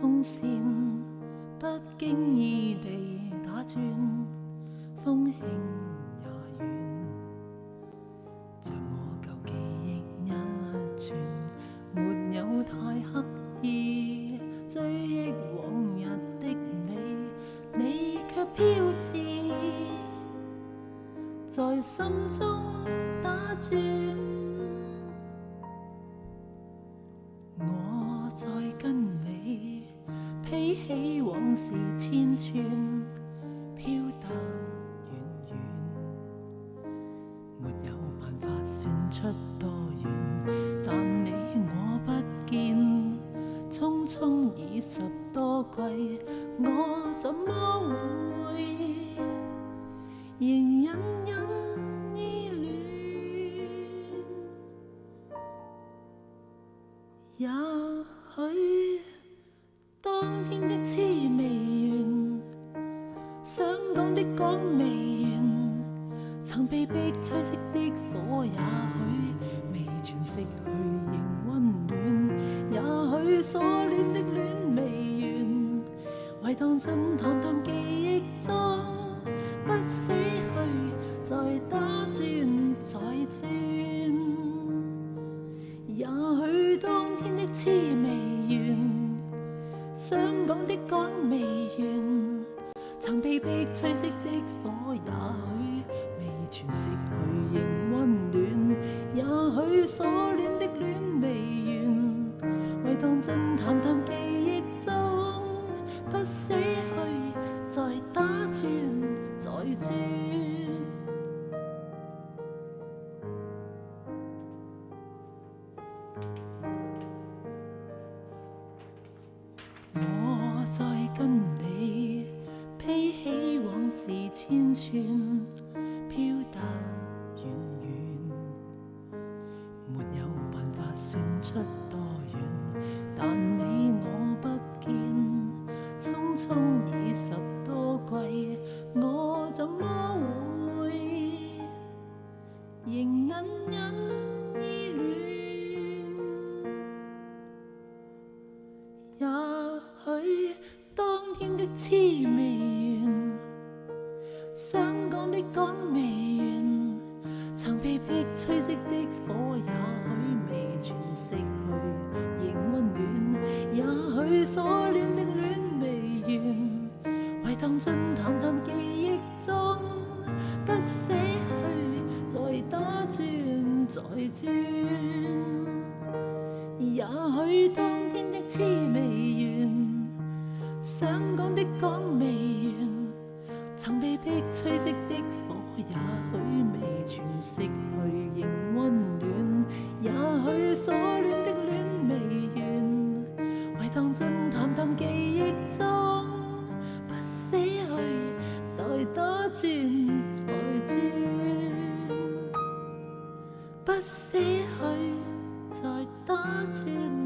風扇不經意地打轉，風輕也遠，像我舊記憶一串，沒有太刻意追憶往日的你，你卻飄至在心中打轉。我再跟你披起往事千串，飄得遠遠，沒有辦法算出多遠，但你我不見，匆匆已10多季，我怎麼會仍隱隱依戀？也許當天的痴未完，想講的講未完，曾被迫吹熄的火，也許未全熄去仍溫暖，也許所戀的戀未完，唯當真淡淡記憶中不捨去，再打轉再轉。也許當天的痴未完，想講的講未完，曾被迫吹熄的火，也許未全熄去仍溫暖，也許所戀的戀未完，唯當真淡淡記憶中不捨去，再打轉再轉。我再跟你披起往事千串，飄得遠遠，沒有辦法算出多遠，但你我不見，匆匆已10多季，我怎麼會仍隱隱依戀？也許當天的痴未完，想講的講未完，曾被迫吹熄的火，也許未全熄去仍溫暖，也許所戀的戀未完，唯當真淡淡記憶中不捨去，再打轉再轉。也許當天的痴未完，想講的講未完，曾被迫吹熄的火，也許未全熄去仍溫暖，也許所戀的戀未完，唯當真淡淡記憶中不捨去，待打轉再轉，不捨去再打轉。